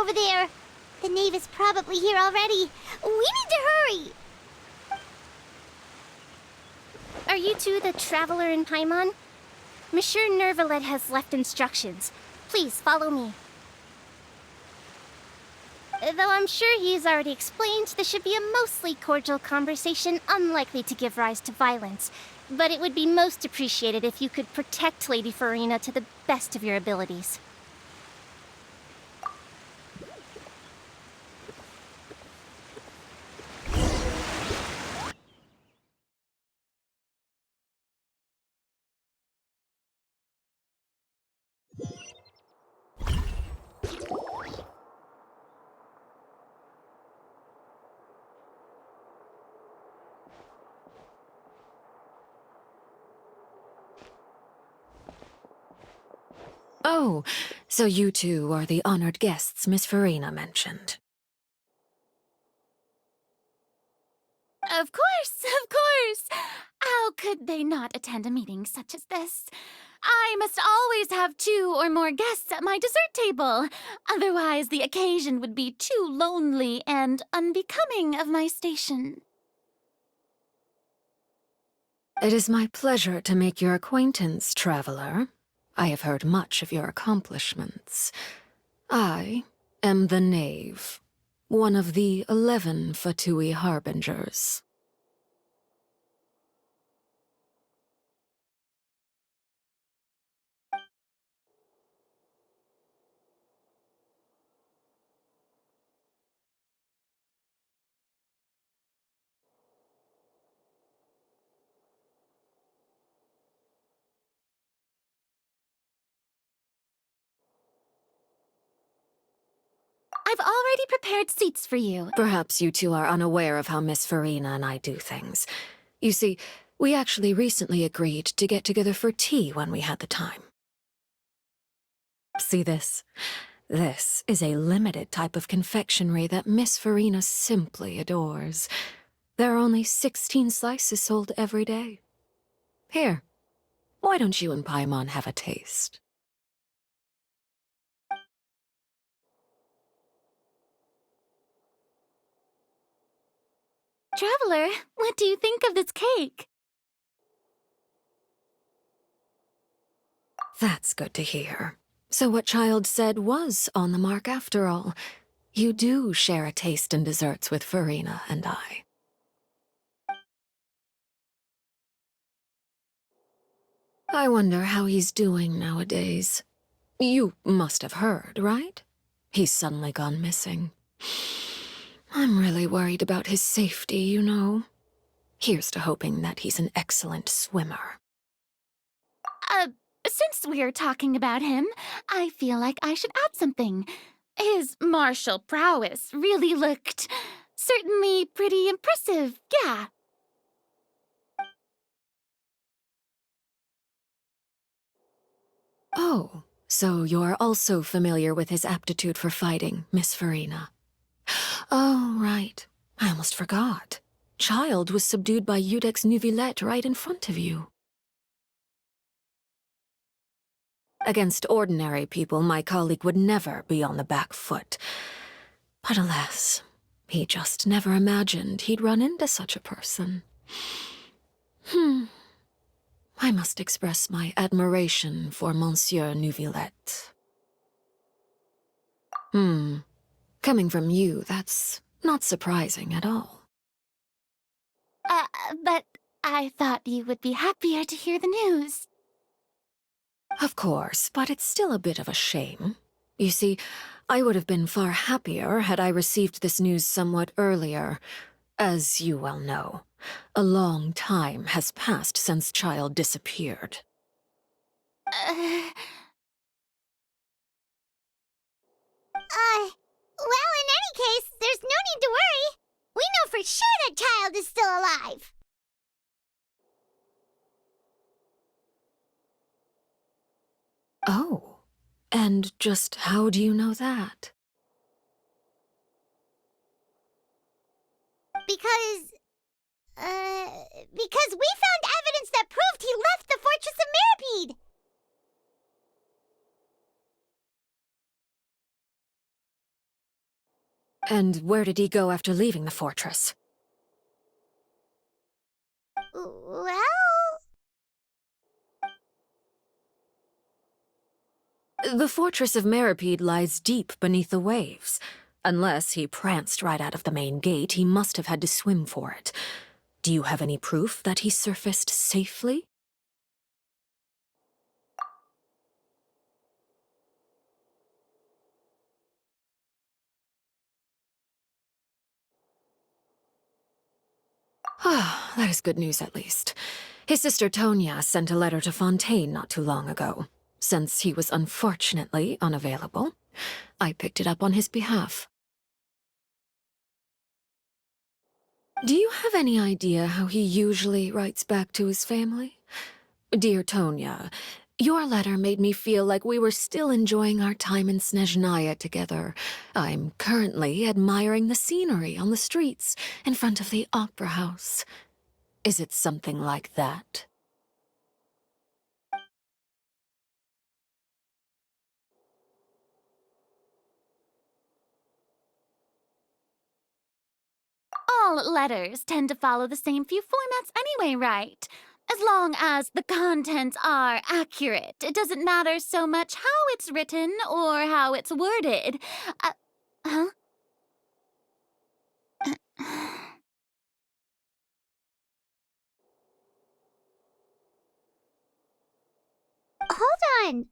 over there. The knave is probably here already. We need to hurry. Are you two the traveler in Paimon? Monsieur Nervalet has left instructions. Please follow me. Though I'm sure he's already explained, this should be a mostly cordial conversation, unlikely to give rise to violence. But it would be most appreciated if you could protect Lady Farina to the best of your abilities. Oh, so you two are the honored guests Miss Farina mentioned. Of course, of course! How could they not attend a meeting such as this? I must always have 2 or more guests at my dessert table. Otherwise, the occasion would be too lonely and unbecoming of my station. It is my pleasure to make your acquaintance, traveler. I have heard much of your accomplishments. I am the Knave, one of the 11 Fatui Harbingers. I've already prepared seats for you. Perhaps you two are unaware of how Miss Farina and I do things. You see, we actually recently agreed to get together for tea when we had the time. See this? This is a limited type of confectionery that Miss Farina simply adores. There are only 16 slices sold every day. Here, why don't you and Paimon have a taste? Traveler, what do you think of this cake? That's good to hear. So what Child said was on the mark after all. You do share a taste in desserts with Farina and I. I wonder how he's doing nowadays. You must have heard, right? He's suddenly gone missing. I'm really worried about his safety, you know. Here's to hoping that he's an excellent swimmer. Since we're talking about him, I feel like I should add something. His martial prowess really looked certainly pretty impressive, yeah. Oh, so you're also familiar with his aptitude for fighting, Miss Farina. Oh, right. I almost forgot. Child was subdued by Udex Nuvillette right in front of you. Against ordinary people, my colleague would never be on the back foot. But alas, he just never imagined he'd run into such a person. I must express my admiration for Monsieur Nuvillette. Coming from you, that's not surprising at all. But I thought you would be happier to hear the news. Of course, but it's still a bit of a shame. You see, I would have been far happier had I received this news somewhat earlier. As you well know, a long time has passed since Child disappeared. Well, in any case, there's no need to worry. We know for sure that Child is still alive. Oh, and just how do you know that? Because we found evidence that proved he left the Fortress of Mirapede. And where did he go after leaving the fortress? Well... The fortress of Meripede lies deep beneath the waves. Unless he pranced right out of the main gate, he must have had to swim for it. Do you have any proof that he surfaced safely? Ah, that is good news at least. His sister Tonya sent a letter to Fontaine not too long ago. Since he was unfortunately unavailable, I picked it up on his behalf. Do you have any idea how he usually writes back to his family? Dear Tonya, your letter made me feel like we were still enjoying our time in Snezhnaya together. I'm currently admiring the scenery on the streets in front of the opera house. Is it something like that? All letters tend to follow the same few formats anyway, right? As long as the contents are accurate, it doesn't matter so much how it's written or how it's worded. Huh? Hold on.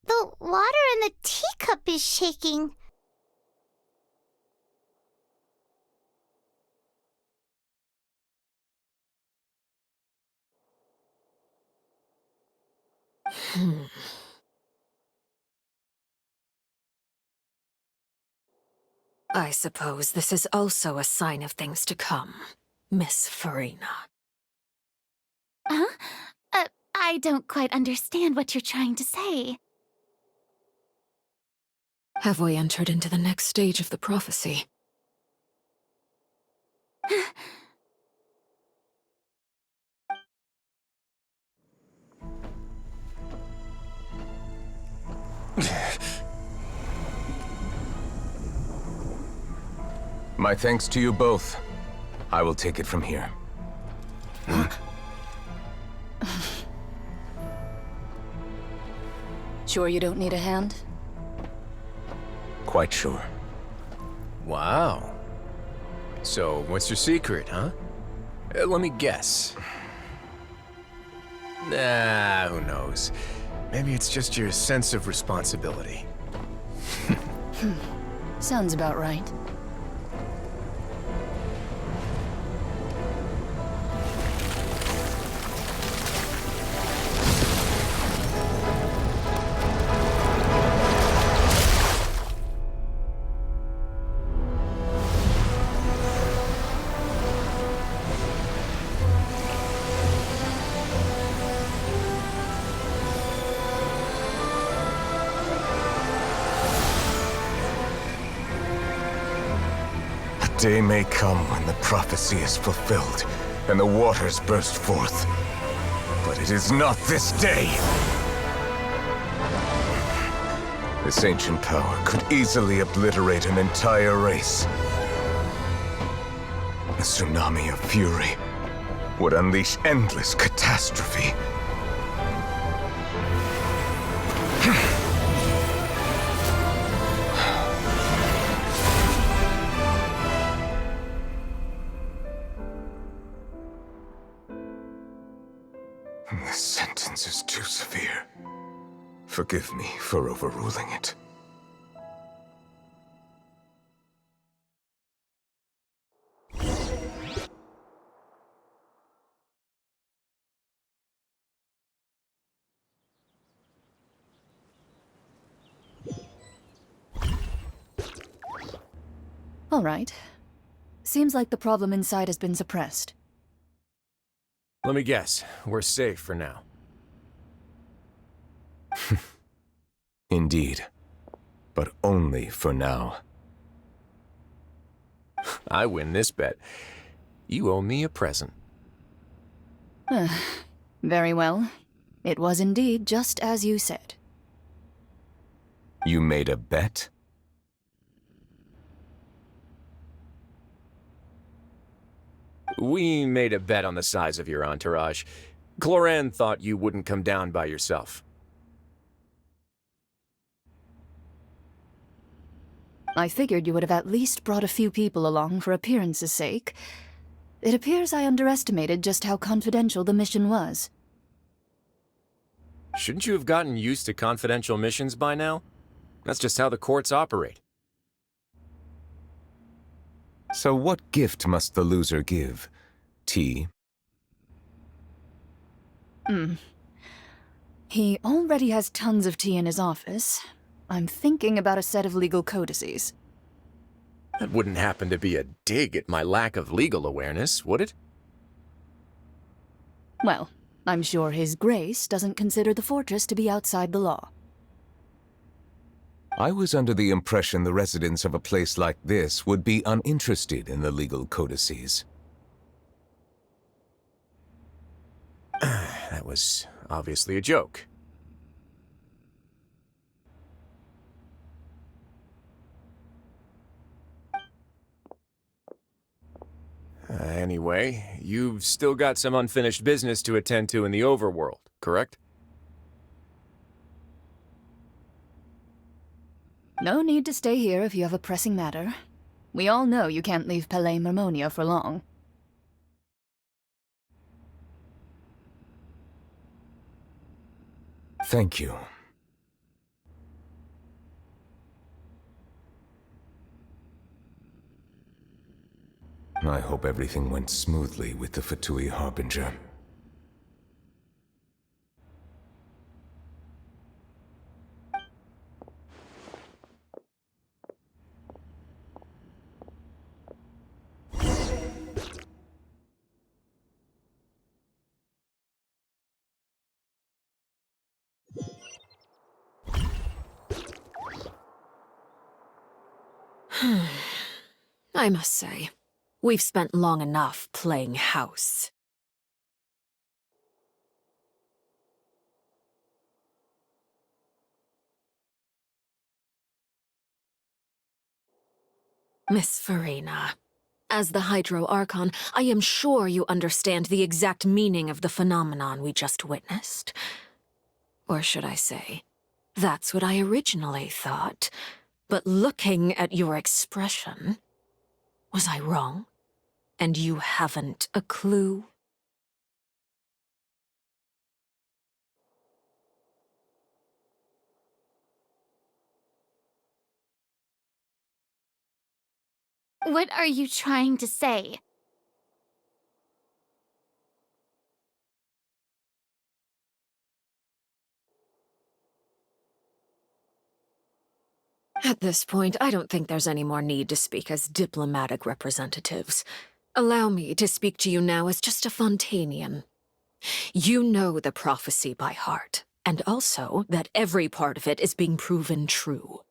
The water in the teacup is shaking. I suppose this is also a sign of things to come, Miss Farina. Huh? I don't quite understand what you're trying to say. Have we entered into the next stage of the prophecy? My thanks to you both. I will take it from here. Sure you don't need a hand? Quite sure. Wow. So, what's your secret, huh? Let me guess. Nah, who knows? Maybe it's just your sense of responsibility. Sounds about right. A day may come when the prophecy is fulfilled, and the waters burst forth. But it is not this day! This ancient power could easily obliterate an entire race. A tsunami of fury would unleash endless catastrophe. This sentence is too severe. Forgive me for overruling it. All right. Seems like the problem inside has been suppressed. Let me guess, we're safe for now. Indeed. But only for now. I win this bet. You owe me a present. Very well. It was indeed just as you said. You made a bet? We made a bet on the size of your entourage. Cloran thought you wouldn't come down by yourself. I figured you would have at least brought a few people along for appearance's sake. It appears I underestimated just how confidential the mission was. Shouldn't you have gotten used to confidential missions by now? That's just how the courts operate. So what gift must the loser give? Tea? He already has tons of tea in his office. I'm thinking about a set of legal codices. That wouldn't happen to be a dig at my lack of legal awareness, would it? Well, I'm sure His Grace doesn't consider the fortress to be outside the law. I was under the impression the residents of a place like this would be uninterested in the legal codices. That was obviously a joke. Anyway, you've still got some unfinished business to attend to in the overworld, correct? No need to stay here if you have a pressing matter. We all know you can't leave Palais Marmonia for long. Thank you. I hope everything went smoothly with the Fatui Harbinger. I must say, we've spent long enough playing house. Miss Farina, as the Hydro Archon, I am sure you understand the exact meaning of the phenomenon we just witnessed. Or should I say, that's what I originally thought. But looking at your expression, was I wrong? And you haven't a clue? What are you trying to say? At this point, I don't think there's any more need to speak as diplomatic representatives. Allow me to speak to you now as just a Fontanian. You know the prophecy by heart, and also that every part of it is being proven true.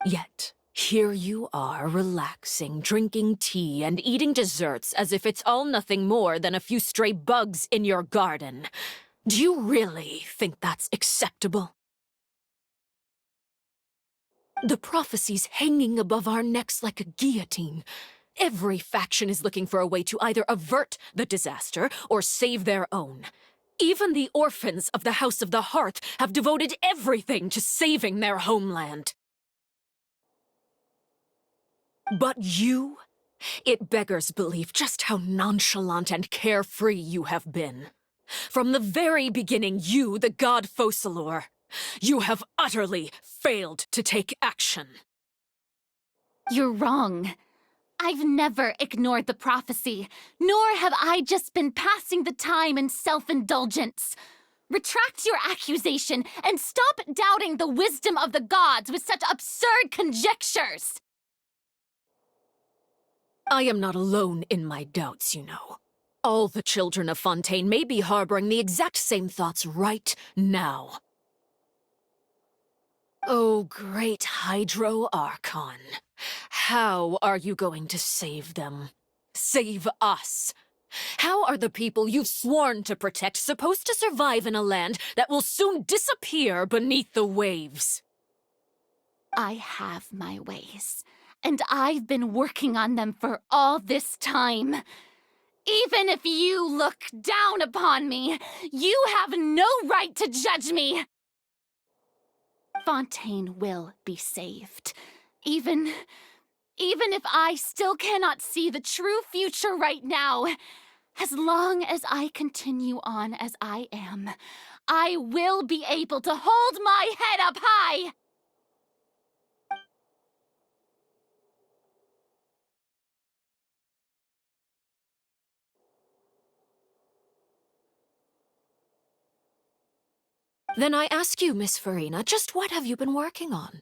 Yet, here you are, relaxing, drinking tea, and eating desserts as if it's all nothing more than a few stray bugs in your garden. Do you really think that's acceptable? The prophecy's hanging above our necks like a guillotine. Every faction is looking for a way to either avert the disaster or save their own. Even the orphans of the House of the Hearth have devoted everything to saving their homeland. But you? It beggars belief just how nonchalant and carefree you have been. From the very beginning, you, the god Focalor, you have utterly failed to take action. You're wrong. I've never ignored the prophecy, nor have I just been passing the time in self-indulgence. Retract your accusation and stop doubting the wisdom of the gods with such absurd conjectures! I am not alone in my doubts, you know. All the children of Fontaine may be harboring the exact same thoughts right now. Oh, great Hydro Archon. How are you going to save them? Save us? How are the people you've sworn to protect supposed to survive in a land that will soon disappear beneath the waves? I have my ways, and I've been working on them for all this time. Even if you look down upon me, you have no right to judge me. Fontaine will be saved. Even if I still cannot see the true future right now, as long as I continue on as I am, I will be able to hold my head up high! Then I ask you, Miss Farina, just what have you been working on?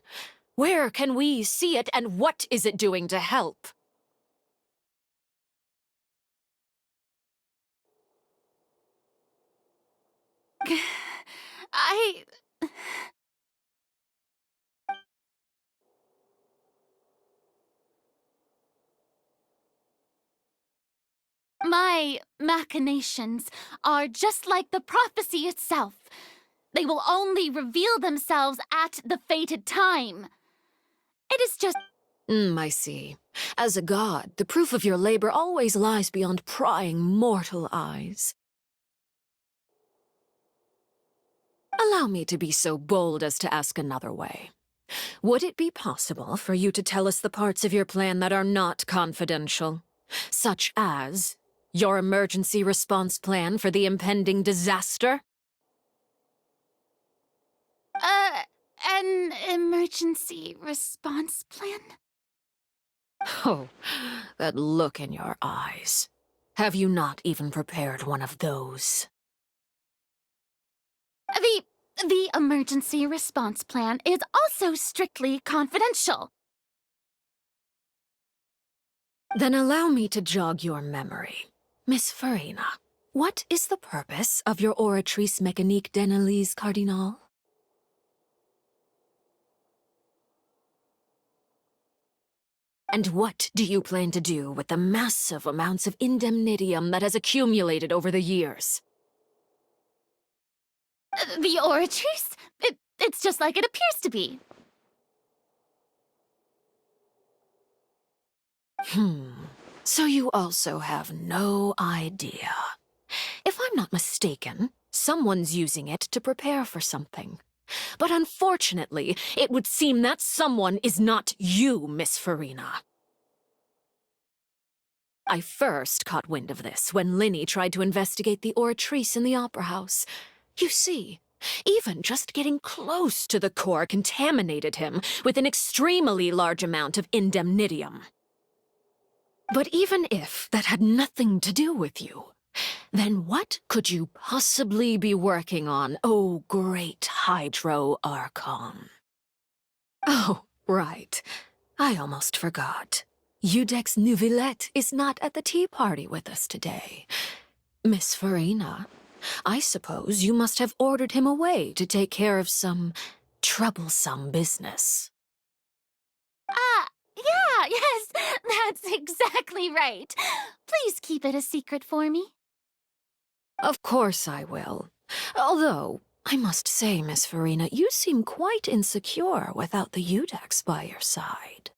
Where can we see it, and what is it doing to help? My machinations are just like the prophecy itself. They will only reveal themselves at the fated time. It is just... I see. As a god, the proof of your labor always lies beyond prying mortal eyes. Allow me to be so bold as to ask another way. Would it be possible for you to tell us the parts of your plan that are not confidential? Such as your emergency response plan for the impending disaster? An emergency response plan? Oh, that look in your eyes. Have you not even prepared one of those? The emergency response plan is also strictly confidential. Then allow me to jog your memory. Miss Farina, what is the purpose of your oratrice mécanique d'analyse cardinal? And what do you plan to do with the massive amounts of indemnitium that has accumulated over the years? The oratrice? It's just like it appears to be. So you also have no idea. If I'm not mistaken, someone's using it to prepare for something. But unfortunately, it would seem that someone is not you, Miss Farina. I first caught wind of this when Linny tried to investigate the oratrice in the opera house. You see, even just getting close to the core contaminated him with an extremely large amount of indemnitium. But even if that had nothing to do with you, then what could you possibly be working on, oh great Hydro Archon? Oh, right. I almost forgot. Udex Nouvillette is not at the tea party with us today. Miss Farina, I suppose you must have ordered him away to take care of some troublesome business. Yeah, yes, that's exactly right. Please keep it a secret for me. Of course I will. Although, I must say, Miss Farina, you seem quite insecure without the Udex by your side.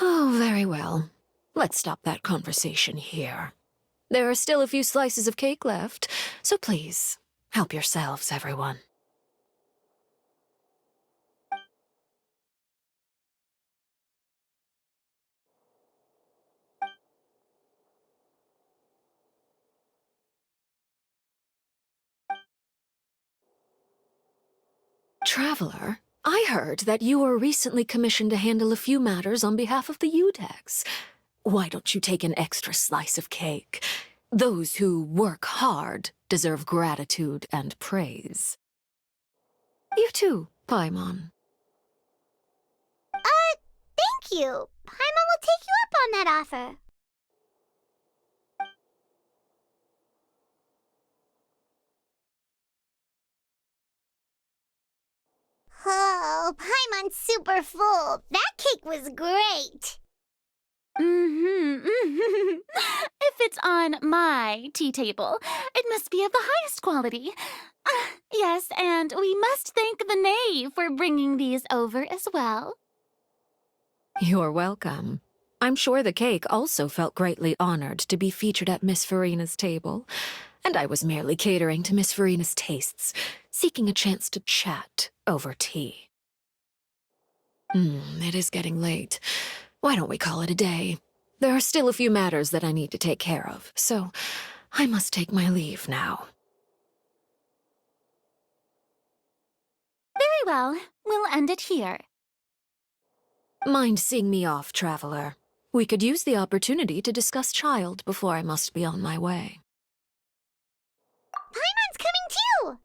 Oh, very well. Let's stop that conversation here. There are still a few slices of cake left, so please, help yourselves, everyone. Traveler, I heard that you were recently commissioned to handle a few matters on behalf of the Udex. Why don't you take an extra slice of cake? Those who work hard deserve gratitude and praise. You too, Paimon. Thank you. Paimon will take you up on that offer. Oh, Paimon's super full. That cake was great. If it's on my tea table, it must be of the highest quality. Yes, and we must thank the knave for bringing these over as well. You're welcome. I'm sure the cake also felt greatly honored to be featured at Miss Farina's table, and I was merely catering to Miss Farina's tastes, seeking a chance to chat over tea. It is getting late. Why don't we call it a day? There are still a few matters that I need to take care of, so I must take my leave now. Very well, we'll end it here. Mind seeing me off, traveler? We could use the opportunity to discuss child before I must be on my way. Paimon's coming too!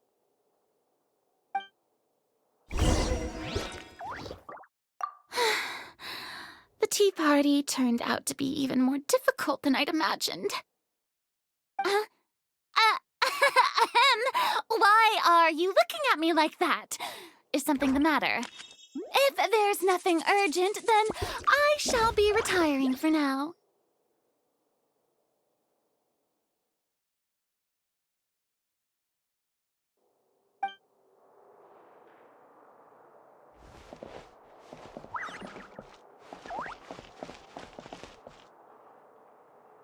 The tea party turned out to be even more difficult than I'd imagined. Why are you looking at me like that? Is something the matter? If there's nothing urgent, then I shall be retiring for now.